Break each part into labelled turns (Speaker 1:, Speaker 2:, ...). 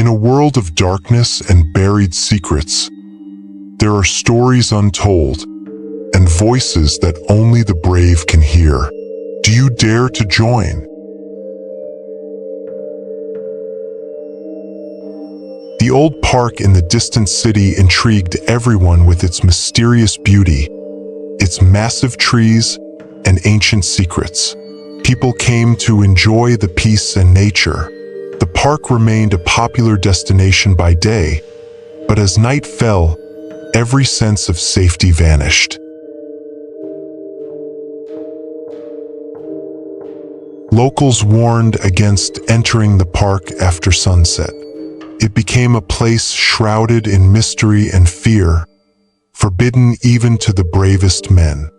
Speaker 1: In a world of darkness and buried secrets, there are stories untold and voices that only the brave can hear. Do you dare to join? The old park in the distant city intrigued everyone with its mysterious beauty, its massive trees, and ancient secrets. People came to enjoy the peace and nature. The park remained a popular destination by day, but as night fell, every sense of safety vanished. Locals warned against entering the park after sunset. It became a place shrouded in mystery and fear, forbidden even to the bravest men.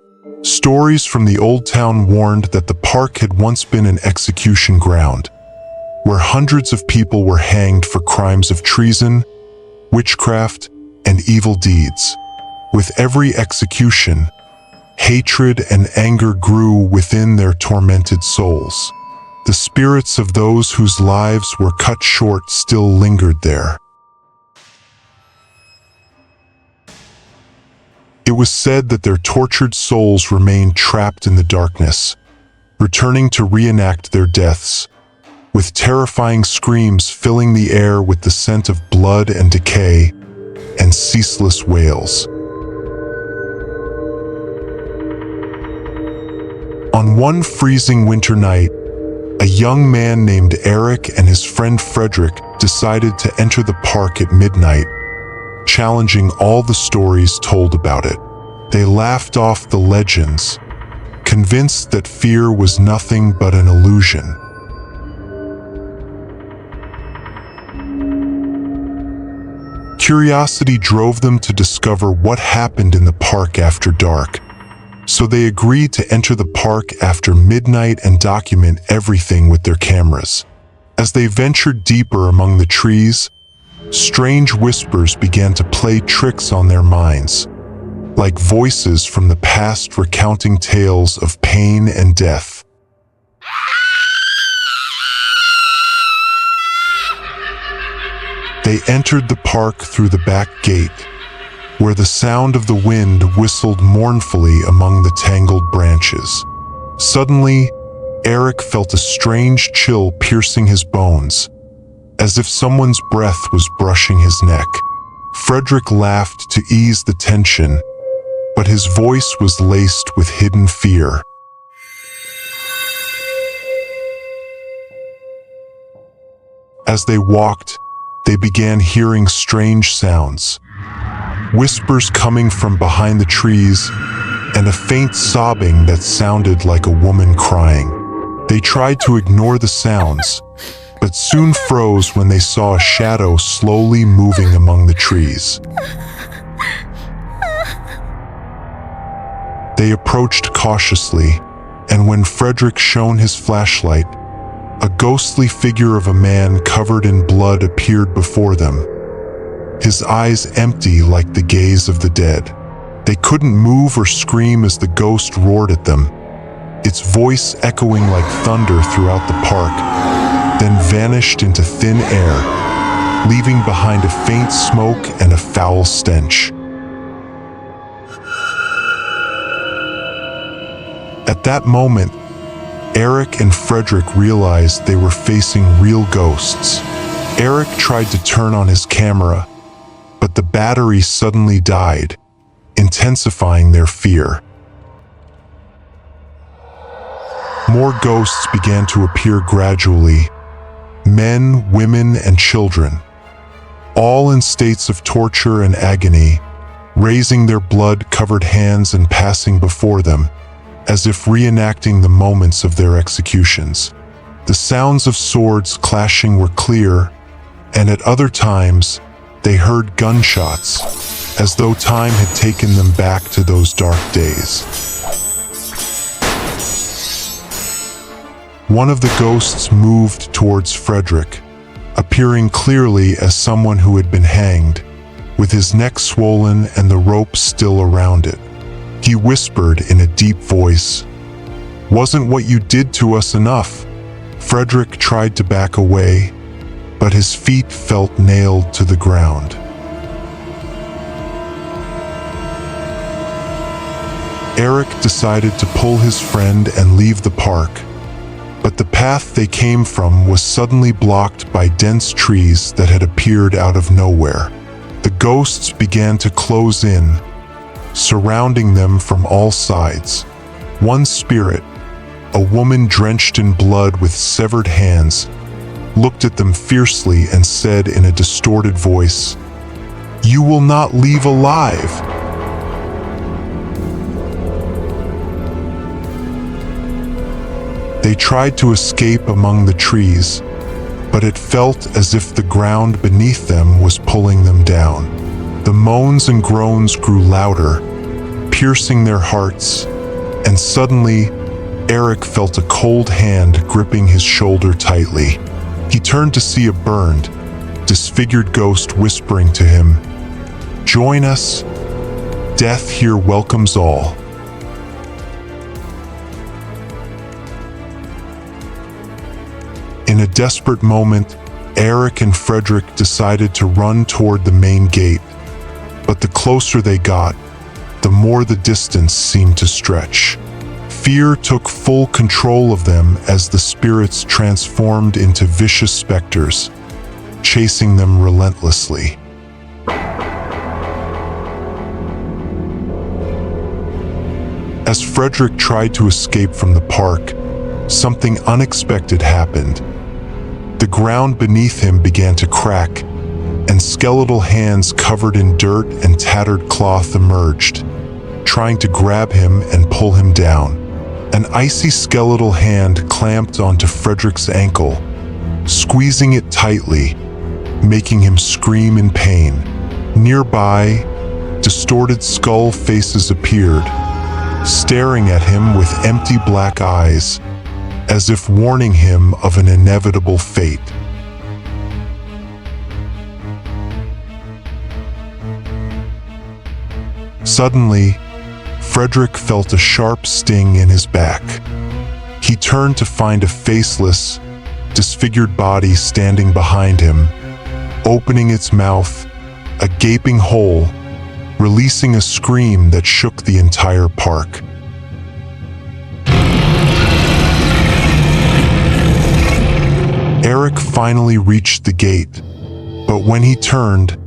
Speaker 1: Stories from the old town warned that the park had once been an execution ground, where hundreds of people were hanged for crimes of treason, witchcraft, and evil deeds. With every execution, hatred and anger grew within their tormented souls. The spirits of those whose lives were cut short still lingered there. It was said that their tortured souls remained trapped in the darkness, returning to reenact their deaths, with terrifying screams filling the air with the scent of blood and decay, and ceaseless wails. On one freezing winter night, a young man named Eric and his friend Frederick decided to enter the park at midnight, challenging all the stories told about it. They laughed off the legends, convinced that fear was nothing but an illusion. Curiosity drove them to discover what happened in the park after dark, so they agreed to enter the park after midnight and document everything with their cameras. As they ventured deeper among the trees, strange whispers began to play tricks on their minds, like voices from the past recounting tales of pain and death. They entered the park through the back gate, where the sound of the wind whistled mournfully among the tangled branches. Suddenly, Eric felt a strange chill piercing his bones, as if someone's breath was brushing his neck. Frederick laughed to ease the tension, but his voice was laced with hidden fear. As they walked, they began hearing strange sounds. Whispers coming from behind the trees, and a faint sobbing that sounded like a woman crying. They tried to ignore the sounds, but soon froze when they saw a shadow slowly moving among the trees. They approached cautiously, and when Frederick shone his flashlight, a ghostly figure of a man covered in blood appeared before them, his eyes empty like the gaze of the dead. They couldn't move or scream as the ghost roared at them, its voice echoing like thunder throughout the park, then vanished into thin air, leaving behind a faint smoke and a foul stench. At that moment, Eric and Frederick realized they were facing real ghosts. Eric tried to turn on his camera, but the battery suddenly died, intensifying their fear. More ghosts began to appear gradually, men, women, and children, all in states of torture and agony, raising their blood-covered hands and passing before them, as if reenacting the moments of their executions. The sounds of swords clashing were clear, and at other times, they heard gunshots, as though time had taken them back to those dark days. One of the ghosts moved towards Frederick, appearing clearly as someone who had been hanged, with his neck swollen and the rope still around it. He whispered in a deep voice, "Wasn't what you did to us enough?" Frederick tried to back away, but his feet felt nailed to the ground. Eric decided to pull his friend and leave the park, but the path they came from was suddenly blocked by dense trees that had appeared out of nowhere. The ghosts began to close in, surrounding them from all sides. One spirit, a woman drenched in blood with severed hands, looked at them fiercely and said in a distorted voice, "You will not leave alive." They tried to escape among the trees, but it felt as if the ground beneath them was pulling them down. The moans and groans grew louder, piercing their hearts, and suddenly, Eric felt a cold hand gripping his shoulder tightly. He turned to see a burned, disfigured ghost whispering to him, "Join us. Death here welcomes all." In a desperate moment, Eric and Frederick decided to run toward the main gate, but the closer they got, the more the distance seemed to stretch. Fear took full control of them as the spirits transformed into vicious specters, chasing them relentlessly. As Frederick tried to escape from the park, something unexpected happened. The ground beneath him began to crack, and skeletal hands covered in dirt and tattered cloth emerged, trying to grab him and pull him down. An icy skeletal hand clamped onto Frederick's ankle, squeezing it tightly, making him scream in pain. Nearby, distorted skull faces appeared, staring at him with empty black eyes, as if warning him of an inevitable fate. Suddenly, Frederick felt a sharp sting in his back. He turned to find a faceless, disfigured body standing behind him, opening its mouth, a gaping hole, releasing a scream that shook the entire park. Eric finally reached the gate, but when he turned,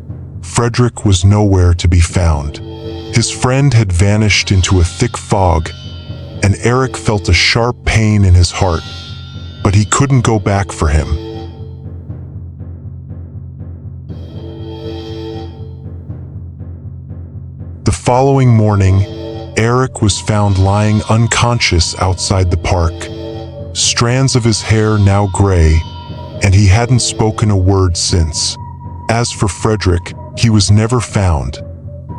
Speaker 1: Frederick was nowhere to be found. His friend had vanished into a thick fog, and Eric felt a sharp pain in his heart, but he couldn't go back for him. The following morning, Eric was found lying unconscious outside the park, strands of his hair now gray, and he hadn't spoken a word since. As for Frederick, he was never found,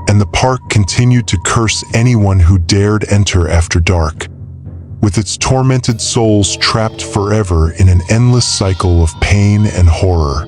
Speaker 1: and the park continued to curse anyone who dared enter after dark, with its tormented souls trapped forever in an endless cycle of pain and horror.